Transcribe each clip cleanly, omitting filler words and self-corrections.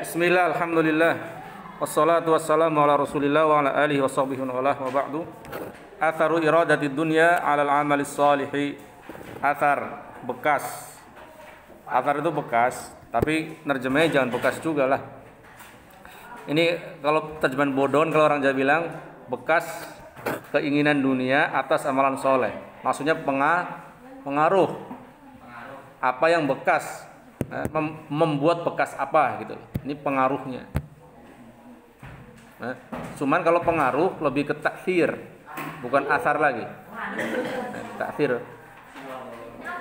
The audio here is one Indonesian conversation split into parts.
Bismillah, alhamdulillah. Wassalatu wassalamu ala rasulillah wa ala alihi wa sahbihi wa ba'du. Atharu iradati dunya ala al-amali salihi. Athar, bekas. Athar itu bekas, tapi nerjemahnya jangan bekas juga lah. Ini kalau terjemahan bodon, kalau orang Jawa bilang bekas keinginan dunia atas amalan soleh. Maksudnya pengaruh. Apa yang bekas, membuat bekas apa gitu. Ini pengaruhnya. Cuman kalau pengaruh lebih ke taksir, bukan asar lagi. Taksir.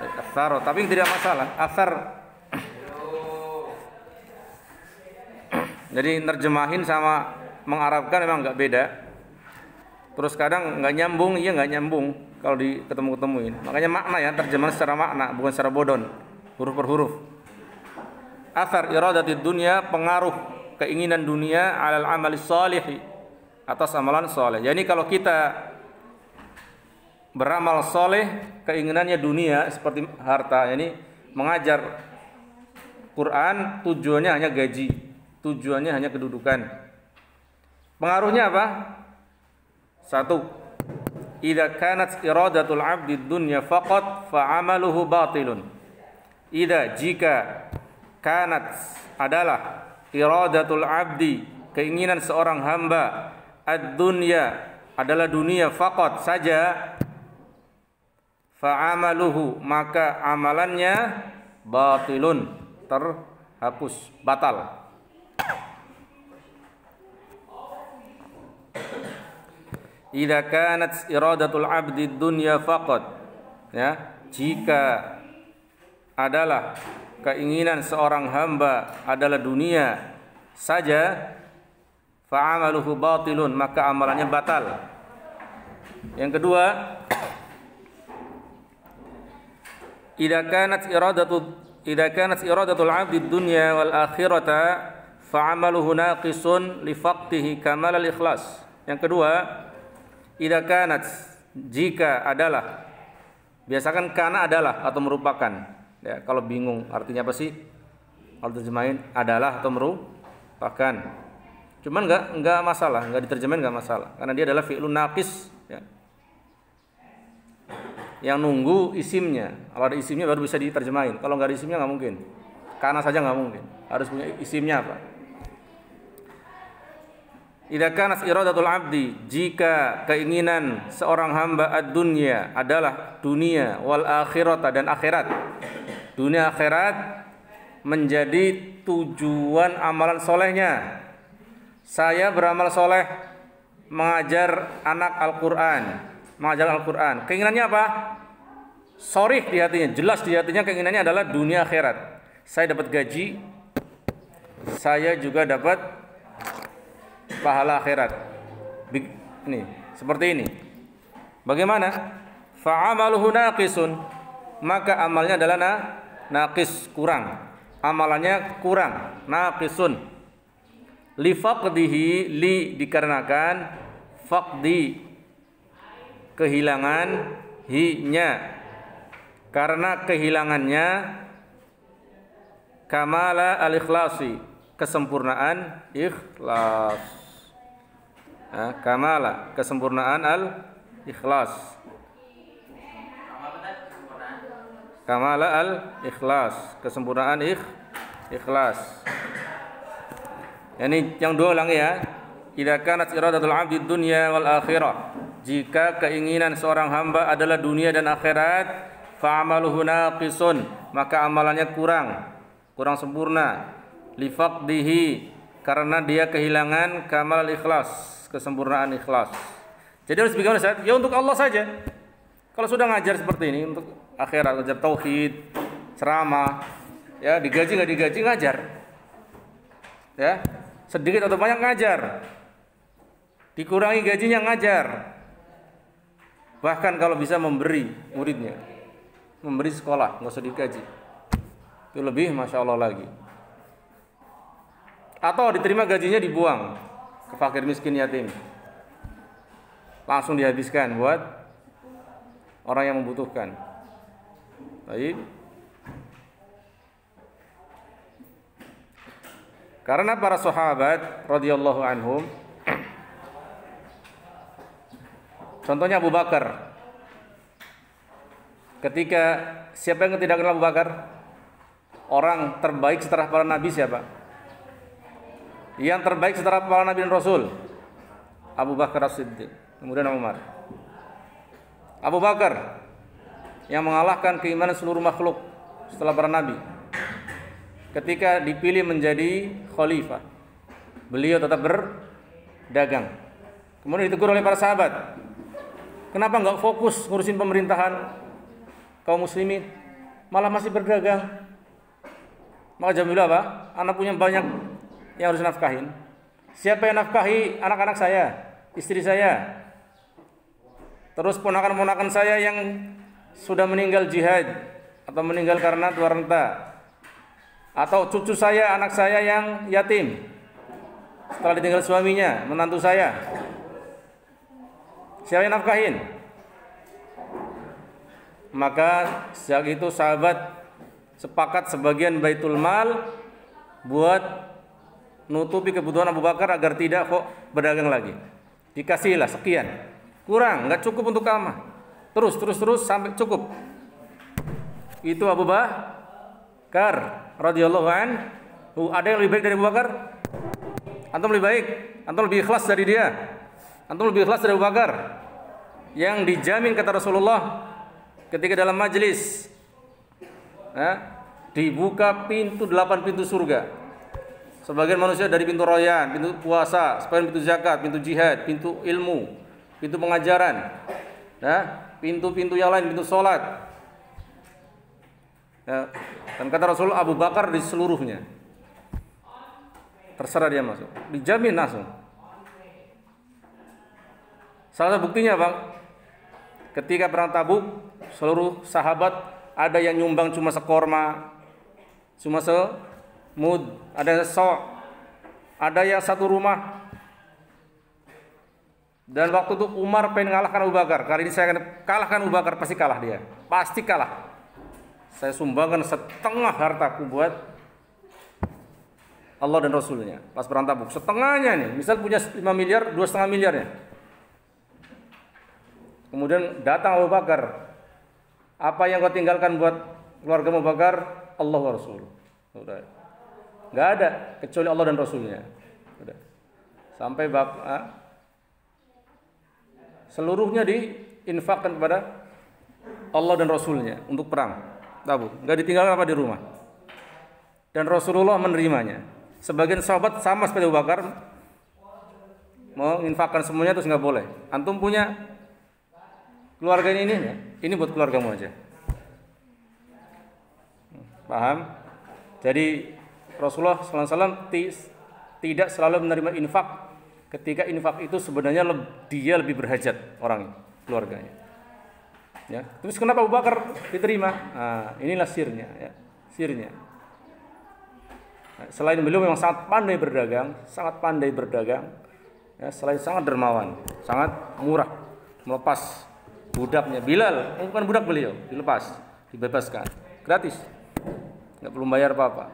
Asar, tapi tidak masalah. Asar. Jadi nerjemahin sama mengarabkan memang nggak beda. Terus kadang nggak nyambung, iya nggak nyambung kalau ketemu-ketemuin. Makanya makna ya, terjemahan secara makna, bukan secara bodon, huruf per huruf. Athar iradati dunya, pengaruh keinginan dunia alal amali salih, atas amalan soleh. Jadi kalau kita beramal soleh, keinginannya dunia seperti harta. Ini mengajar Quran tujuannya hanya gaji, tujuannya hanya kedudukan. Pengaruhnya apa? Satu, idza kanat iradatul 'abdi dunya faqat fa 'amaluhu batilun. Jika kanat adalah iradatul 'abdi, keinginan seorang hamba, ad-dunya adalah dunia faqat saja, fa 'amaluhu maka amalannya batilun, terhapus, batal. Idza kanat iradatul 'abdi dunya faqat, ya, jika adalah keinginan seorang hamba adalah dunia saja, fa 'amaluhu batilun maka amalannya batal. Yang kedua, idza kanat iradatul 'abdi dunya wal akhirata fa 'amaluhu naqisun li faqdihi kamal al ikhlas. Yang kedua, idza kanat, jika adalah, biasakan kana adalah atau merupakan. Ya, kalau bingung artinya apa sih? Kalau terjemahin adalah atau merupakan. Cuman enggak masalah, enggak diterjemahin enggak masalah karena dia adalah fi'lun naqis, ya. Yang nunggu isimnya. Kalau ada isimnya baru bisa diterjemahin. Kalau enggak ada isimnya enggak mungkin. Kana saja enggak mungkin. Harus punya isimnya apa? Idza kanat iradatul 'abdi, jika keinginan seorang hamba ad-dunya adalah dunia wal akhirata dan akhirat. Dunia akhirat menjadi tujuan amalan solehnya. Saya beramal soleh mengajar anak Al-Qur'an, mengajar Al-Qur'an. Keinginannya apa? Shorih di hatinya, jelas di hatinya keinginannya adalah dunia akhirat. Saya dapat gaji, saya juga dapat pahala akhirat. Ini seperti ini. Bagaimana? Fa'amaluhu naqisun, maka amalnya adalah naqis, kurang. Amalannya kurang, naqisun. Li faqdihi, li dikarenakan, faqdi kehilangan, hi-nya karena kehilangannya, kamala al-ikhlasi, kesempurnaan ikhlas. Kamala, kesempurnaan al-ikhlas. Kamala al-ikhlas, kesempurnaan ikhlas. Ini yang dua ulangi ya. Idza kanat iradatul 'abdi dunya wal akhirah, jika keinginan seorang hamba adalah dunia dan akhirat, fa 'amaluhu naqisun, maka amalannya kurang sempurna. Li faqdihi, karena dia kehilangan kamal ikhlas, kesempurnaan ikhlas. Jadi harus bagaimana, Ustaz? Ya untuk Allah saja. Kalau sudah ngajar seperti ini untuk akhirat, ngajar tauhid, ceramah, ya digaji nggak digaji ngajar, ya sedikit atau banyak ngajar, dikurangi gajinya ngajar, bahkan kalau bisa memberi muridnya, memberi sekolah, nggak usah digaji, itu lebih masya Allah lagi. Atau diterima gajinya dibuang ke fakir miskin yatim, langsung dihabiskan buat orang yang membutuhkan. Baik. Karena para sahabat radhiyallahu anhum, contohnya Abu Bakar. Ketika siapa yang tidak kenal Abu Bakar? Orang terbaik setelah para nabi siapa? Yang terbaik setelah para nabi dan rasul, Abu Bakar As-Siddiq, kemudian Umar. Abu Bakar yang mengalahkan keimanan seluruh makhluk setelah para nabi. Ketika dipilih menjadi khalifah, beliau tetap berdagang. Kemudian ditegur oleh para sahabat, kenapa enggak fokus ngurusin pemerintahan kaum muslimin, malah masih berdagang? Maka jawab beliau apa? Anak punya banyak yang harus nafkahin. Siapa yang nafkahi? Anak-anak saya, istri saya, terus ponakan-ponakan saya yang sudah meninggal jihad atau meninggal karena tua renta, atau cucu saya, anak saya yang yatim setelah ditinggal suaminya, menantu saya. Siapa yang nafkahin? Maka sejak itu sahabat sepakat sebagian baitul mal buat nutupi kebutuhan Abu Bakar agar tidak kok berdagang lagi. Dikasihlah sekian, kurang, nggak cukup untuk kamar. Terus sampai cukup. Itu Abu Bakar radhiyallahu anhu. Ada yang lebih baik dari Abu Bakar? Antum lebih baik? Antum lebih ikhlas dari dia? Antum lebih ikhlas dari Abu Bakar? Yang dijamin kata Rasulullah ketika dalam majelis, dibuka 8 pintu surga. Sebagian manusia dari pintu royan, pintu puasa, sebagian pintu zakat, pintu jihad, pintu ilmu, pintu pengajaran, pintu-pintu yang lain, pintu sholat. Dan kata Rasul, Abu Bakar di seluruhnya. Terserah dia masuk, dijamin langsung. Salah satu buktinya bang, ketika perang Tabuk, seluruh sahabat ada yang nyumbang cuma sekorma, cuma semud, ada yang sok, ada yang satu rumah. Dan waktu itu Umar pengen ngalahkan Abu Bakar. Kali ini saya akan kalahkan Abu Bakar, pasti kalah dia, pasti kalah. Saya sumbangkan setengah hartaku buat Allah dan Rasulnya pas perang Tabuk, setengahnya nih. Misal punya 5 miliar, 2,5 miliarnya. Kemudian datang Abu Bakar, apa yang kau tinggalkan buat keluarga Abu Bakar? Allah wa Rasul. Udah, nggak ada kecuali Allah dan Rasulnya. Udah. Sampai seluruhnya diinfakkan kepada Allah dan Rasulnya untuk perang Tabuk. Nggak ditinggalkan apa di rumah. Dan Rasulullah menerimanya. Sebagian sahabat sama seperti Abu Bakar menginfakkan semuanya, terus nggak boleh. Antum punya keluarga ini buat keluargamu aja. Paham? Jadi Rasulullah SAW tidak selalu menerima infak ketika infak itu sebenarnya dia lebih berhajat orangnya, keluarganya. Ya. Terus kenapa Abu Bakar diterima? Nah, inilah sirnya. Ya. Sirnya. Nah, selain beliau memang sangat pandai berdagang, ya, selain sangat dermawan, sangat murah, melepas budaknya Bilal, bukan budak beliau, dilepas, dibebaskan, gratis, nggak perlu bayar apa-apa,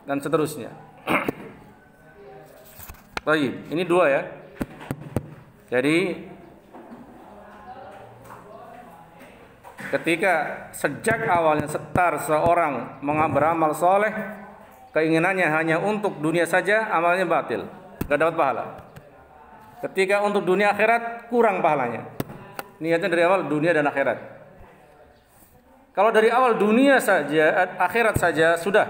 dan seterusnya. Baik, ini 2 ya. Jadi ketika sejak awalnya seorang beramal soleh, keinginannya hanya untuk dunia saja, amalnya batil, nggak dapat pahala. Ketika untuk dunia akhirat, kurang pahalanya. Niatnya dari awal dunia dan akhirat. Kalau dari awal dunia saja, akhirat saja sudah,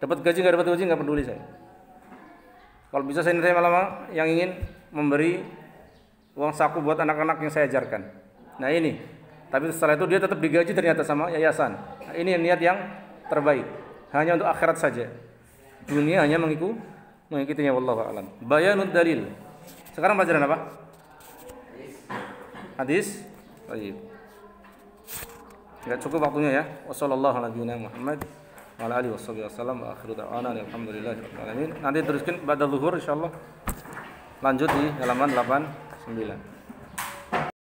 dapat gaji nggak dapat gaji nggak peduli saya. Kalau bisa saya lama-lama yang ingin memberi uang saku buat anak-anak yang saya ajarkan. Nah ini, tapi setelah itu dia tetap digaji ternyata sama yayasan. Nah, ini niat yang terbaik, hanya untuk akhirat saja. Dunia hanya mengikutinya, wallahu a'lam. Bayanul dalil. Sekarang pelajaran apa? Hadis. Baik. Enggak cukup waktunya ya. Wassallallahu ala nabiyina Muhammad wa ala alihi wasallam wa akhiru da'wana alhamdulillahirabbil alamin. Nanti teruskan pada zuhur insyaallah. Lanjut di halaman 89.